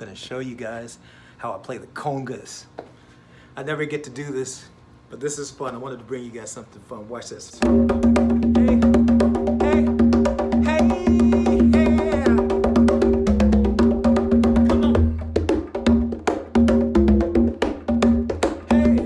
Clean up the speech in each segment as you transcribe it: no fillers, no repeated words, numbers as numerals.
gonna show you guys how I play the congas. I never get to do this, but this is fun. I wanted to bring you guys something fun. Watch this. Hey, hey, hey, yeah. Come on. Hey.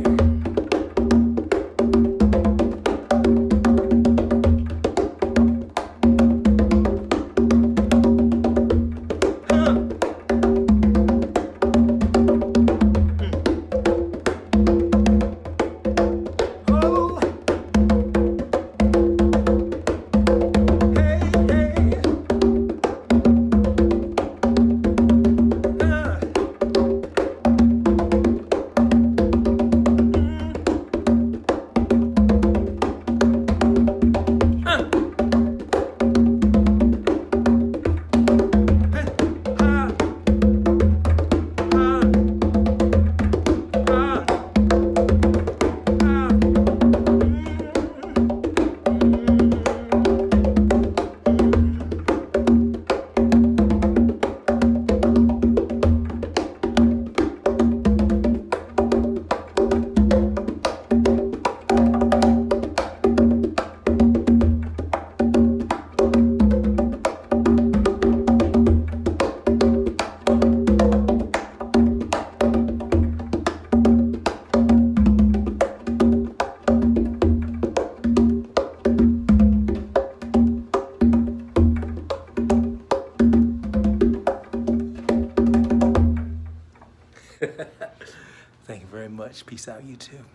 Thank you very much. Peace out, YouTube.